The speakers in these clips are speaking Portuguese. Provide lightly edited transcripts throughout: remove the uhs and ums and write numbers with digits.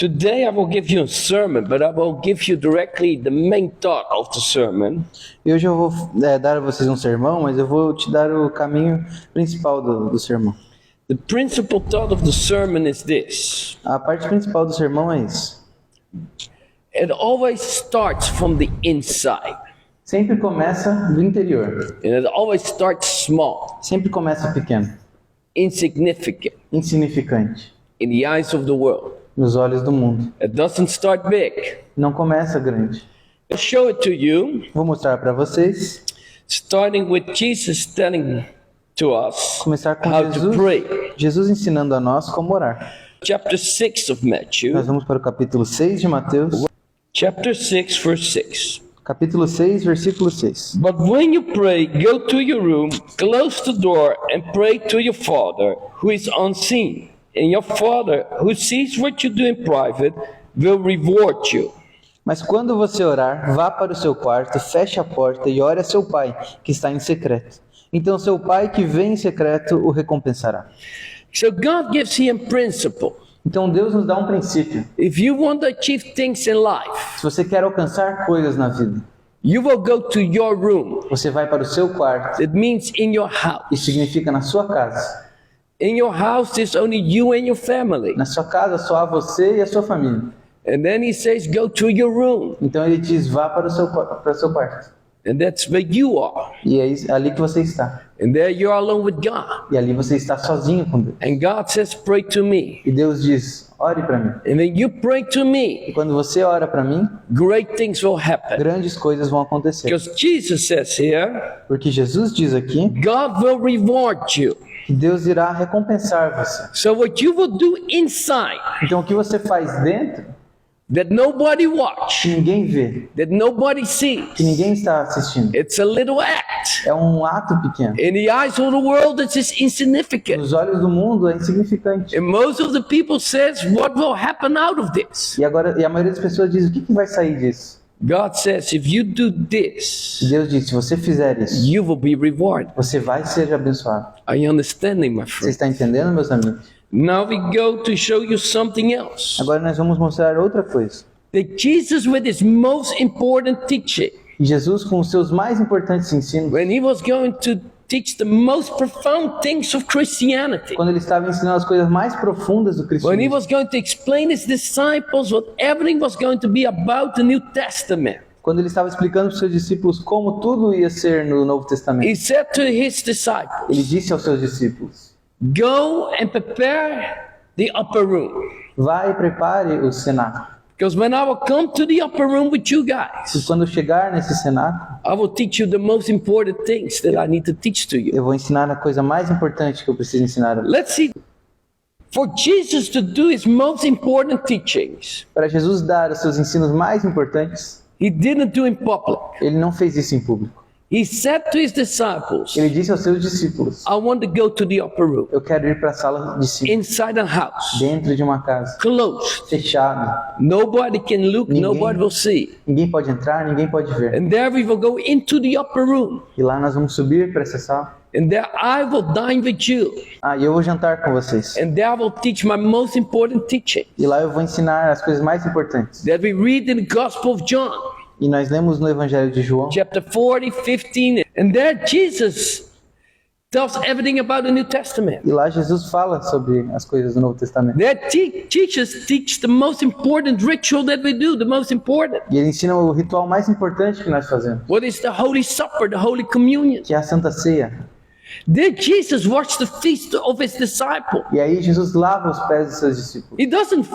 Today I will give you a sermon, but I will give you directly the main thought of the sermon. E hoje eu vou dar a vocês um sermão, mas eu vou te dar o caminho principal do sermão. The principal thought of the sermon is this. A parte principal do sermão é isso. It always starts from the inside. Sempre começa do interior. And it always starts small, Sempre começa pequeno, insignificant insignificante, in the eyes of the world. nos olhos do mundo. It doesn't start big. Não começa grande. I'll show it to you, Vou mostrar para vocês, starting with Jesus telling to us começar com how to pray. Jesus ensinando a nós como orar. Chapter 6 of Matthew. Nós vamos para o capítulo 6 de Mateus, Chapter 6, verse 6. capítulo 6, versículo 6. But when you pray, go to your room, close the door, and pray to your Father who is unseen. And your Father who sees what you do in private will reward you. Mas quando você orar, vá para o seu quarto, feche a porta e ore a seu pai, que está em secreto. Então seu pai que vê em secreto o recompensará. So God gives him principle. Então Deus nos dá um princípio. If you want to achieve things in life, Se você quer alcançar coisas na vida, you will go to your room. você vai para o seu quarto. It means in your house. Isso significa na sua casa. In your house, there's only you and your family. Na sua casa só há você e a sua família. And then he says, go to your room. Então ele diz, vá para o seu quarto. And that's where you are. E é ali que você está. And there you're alone with God. E ali você está sozinho com Deus. And God says, pray to me. E Deus diz, ore para mim. And when you pray to E me, quando você ora para mim, great things will happen. grandes coisas vão acontecer. Because Jesus says here, Porque Jesus diz aqui God will reward you. que Deus irá recompensar você. So what you will do inside, Então o que você faz dentro, that nobody watch, que ninguém vê, that nobody sees, que ninguém está assistindo, it's a little act. é um ato pequeno. In the eyes of the world, it is insignificant. Nos olhos do mundo é insignificante. And most of the people says, what will happen out of this? E a maioria das pessoas diz, o que vai sair disso? God says, if you do this, E Deus diz, se você fizer isso, you will be rewarded. você vai ser abençoado. Are you understanding, my Você friend? está entendendo, meus amigos? Now we go to show you something else. Agora nós vamos mostrar outra coisa. That Jesus, with his most important teaching, E Jesus, com os seus mais importantes ensinos, when he was going to teach the most profound things of Christianity, quando ele estava ensinando as coisas mais profundas do when he cristianismo, was going to explain his disciples what everything was going to be about the New Testament, quando ele estava explicando para os seus discípulos como tudo ia ser no Novo Testamento, he said to his disciples, ele disse aos seus discípulos, go and prepare the upper room. vai e prepare o cenáculo. Because when I will come to the upper room with you E guys, quando eu chegar nesse cenáculo, I will teach you the most important things that I need to teach to you. eu vou ensinar a coisa mais importante que eu preciso ensinar. Let's see. For Jesus to do his most important teachings, Para Jesus dar os seus ensinos mais importantes, he didn't do in public. ele não fez isso em público. He said to his disciples, Ele disse aos seus discípulos, I want to go to the upper room, eu quero ir para a sala de cima, inside a house, dentro de uma casa, closed. fechada. Nobody can look, Ninguém. nobody will see. Ninguém pode entrar, ninguém pode ver. And there we will go into the upper room. E lá nós vamos subir para essa sala. And there I will dine with you. E eu vou jantar com vocês. And there I will teach my most important teaching E lá eu vou ensinar as coisas mais importantes. that we read in the Gospel of John, E nós lemos no Evangelho de João, chapter 40, 15. And there Jesus tells everything about the New Testament. e lá Jesus fala sobre as coisas do Novo Testamento. There Jesus teach the most important ritual that we do, the most important. E ele ensina o ritual mais importante que nós fazemos, What is the Holy Supper, the Holy Communion? que é a Santa Ceia. There Jesus washed the feet of his disciples. E aí Jesus lava os pés dos seus discípulos. He doesn't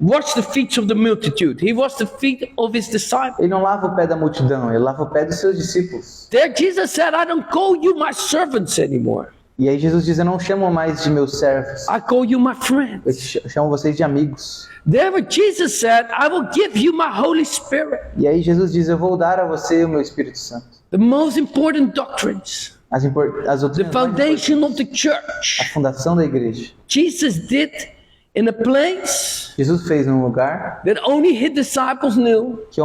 wash the feet of the multitude. He washed the feet of his disciples. Ele não lava o pé da multidão, ele lava o pé dos seus discípulos. There Jesus said, I don't call you my servants anymore. E aí Jesus diz, eu não chamo mais de meus servos, I call you my eu friends. chamo vocês de amigos. There Jesus said, I will give you my Holy Spirit. E aí Jesus diz, eu vou dar a você o meu Espírito Santo. The most important doctrines. As The doutrinas mais importantes, foundation of the a church. fundação da igreja. Jesus did in a place Jesus fez num lugar that only his disciples knew. que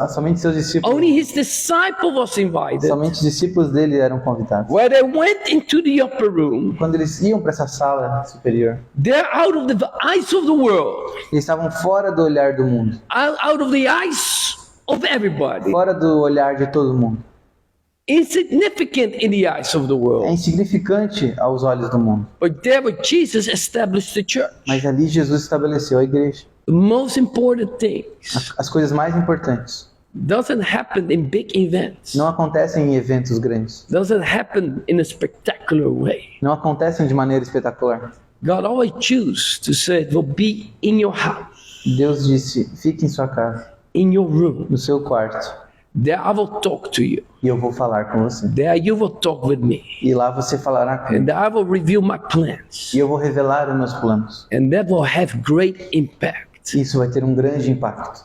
somente seus discípulos, Only his disciple was invited. somente os discípulos dele eram convidados. Where they went into the upper room, Quando eles iam para essa sala superior, they're out of the eyes of the world, eles estavam fora do olhar do mundo, out of the eyes of everybody, fora do olhar de todo mundo. insignificant in the eyes of the É world. insignificante aos olhos do mundo. But there where Jesus established the church. Mas ali Jesus estabeleceu a igreja. The most important things As coisas mais importantes doesn't happen in big events. não acontecem em eventos grandes. Doesn't happen in a spectacular way. Não acontecem de maneira espetacular. God always chooses to say it will be in your house, Deus disse, fique em sua casa, in your room. no seu quarto, There I will talk to you. e eu vou falar com você. There you will talk with me. E lá você falará comigo. And I will reveal my plans. E eu vou revelar os meus planos. And that will have great impact. Isso vai ter um grande impacto.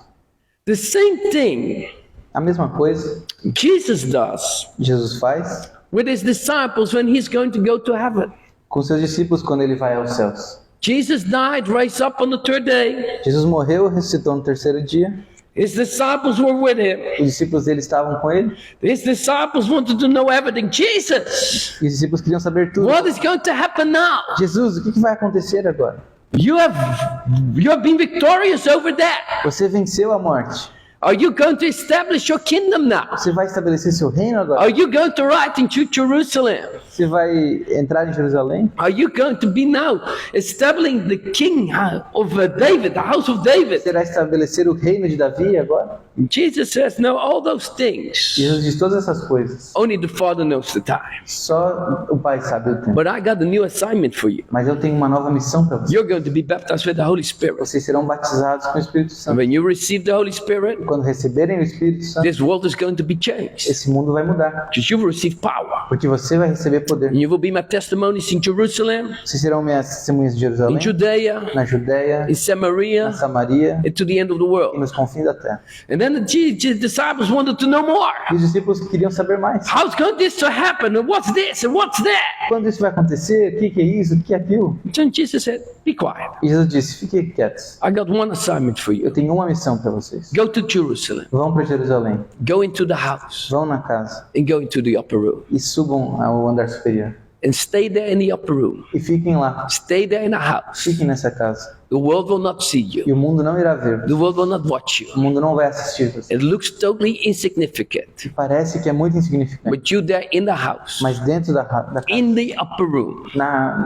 The same thing A mesma coisa Jesus does Jesus faz with his disciples when he's going to go to heaven. com seus discípulos quando ele vai aos céus. Jesus died, raised up on the third day. Jesus morreu, ressuscitou no terceiro dia. His disciples were with him. Os discípulos dele estavam com ele. His disciples wanted to know everything. Jesus, E os discípulos queriam saber tudo. what is going to happen now? Jesus, o que vai acontecer agora? You have been victorious over that. Você venceu a morte. Are you going to establish your kingdom now? Você vai estabelecer seu reino agora? Are you going to ride into Jerusalem? Você vai entrar em Jerusalém? Are you going to be now establishing the king of David, the house of David? Será estabelecer o reino de Davi agora? Jesus says, no, all those things. Jesus diz todas essas coisas. Only the Father knows the time. Só o Pai sabe o tempo. But I got a new assignment for you. Mas eu tenho uma nova missão para você. You're going to be baptized with the Holy Spirit. Vocês serão batizados com o Espírito And Santo. when you receive the Holy Spirit, Quando receberem o Espírito Santo, this world is going to be changed. esse mundo vai mudar. Because you will receive power. Porque você vai receber poder. And you will be my testimonies in Jerusalem, Vocês serão minhas testemunhas de Jerusalém, in Judea, na Judéia, in Samaria, na Samaria and to the end of the e world. nos confins da terra. And then the disciples wanted to know more. E os discípulos queriam saber mais. How's going this to happen? And what's this? And what's that? Quando isso vai acontecer? O que é isso? O que é aquilo? Then Jesus said, be quiet. E Jesus disse, fiquem quietos. I got one assignment for Eu you. tenho uma missão para vocês. Go to Jerusalem, Vão para Jerusalém, go into the house, vão na casa and go into the upper room. e subam ao andar superior. And stay there in the upper room. E fiquem lá, Stay there in the house. fiquem nessa casa. The world will not see E you. o mundo não irá ver. The world will not watch O you. mundo não vai assistir você. It looks totally insignificant. Parece que é muito insignificante. But you there in the house, Mas dentro da casa, in the upper room,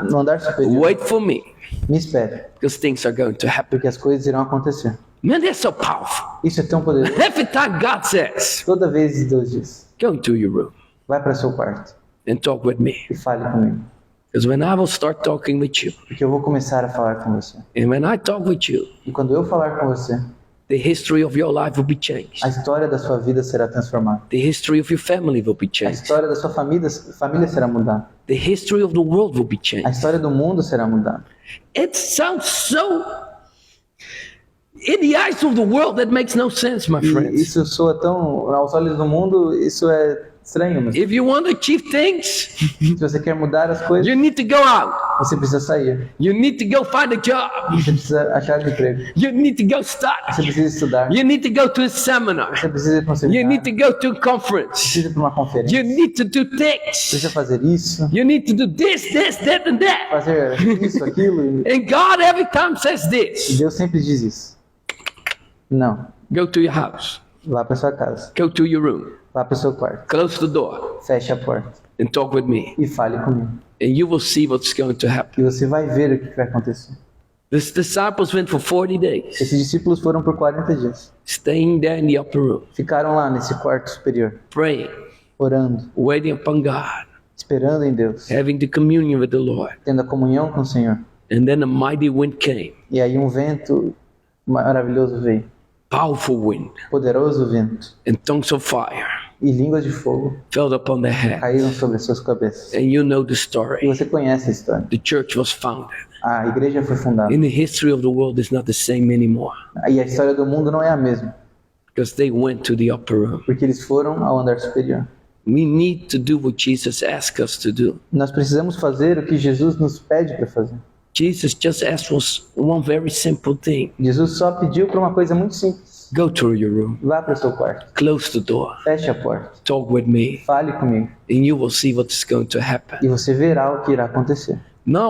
no andar superior, wait for me, me espere, because things are going to happen. porque as coisas irão acontecer. Man, that's so powerful. Isso é tão poderoso. Every time God says, Toda vez Deus diz, go into your room vai para seu quarto and talk with me. e fale comigo. Because when I will start talking with you, Porque eu vou começar a falar com você. and when I talk with you, E quando eu falar com você, the history of your life will be changed. a história da sua vida será transformada. The history of your family will be A changed. história da sua família será mudada. The history of the world will be A changed. história do mundo será mudada. It sounds so, in the eyes of the world, that makes no sense, my E friends. isso soa tão, aos olhos do mundo, isso é estranho, mas If you want to achieve things, se você quer mudar as coisas, you need to go out. você precisa sair. You need to go find a job. Você precisa achar um emprego. You need to go Você study. precisa estudar. You need to go to a seminar. Você precisa ir para um You seminário. need to go to a conference. Precisa ir para uma conferência. You need to do Precisa things. fazer isso, You need to do this, that, and that. fazer isso, aquilo. And God every time says E this. Deus sempre diz isso. Não. Go to your house. Vá para sua casa. Go to your room. Vá para o seu quarto. Close the door Feche a porta and talk with me. e fale comigo. And you will see what's going to happen. E você vai ver o que vai acontecer. The disciples went for 40 days, Esses discípulos foram por 40 dias. staying there in the upper room, Ficaram lá nesse quarto superior, praying, orando, waiting upon God, esperando em Deus, having the communion with the Lord. tendo a comunhão com o Senhor. And then a mighty wind came, E aí um vento maravilhoso veio, powerful wind, poderoso vento, and tongues of fire e línguas de fogo fell upon their head. caíram sobre suas cabeças. And you know the E story. você conhece a história. The church was founded. A igreja foi fundada. In the history of the world, it's not the same anymore, E a história do mundo não é a mesma, because they went to the upper room. porque eles foram ao andar superior. We need to do what Jesus asked us to do. Nós precisamos fazer o que Jesus nos pede para fazer. Jesus just asked us one very simple thing. Jesus só pediu para uma coisa muito simples. Go to your room, Vá para o seu quarto, close the door, feche a porta, talk with me, fale comigo and you will see what's going to happen. e você verá o que irá acontecer. Now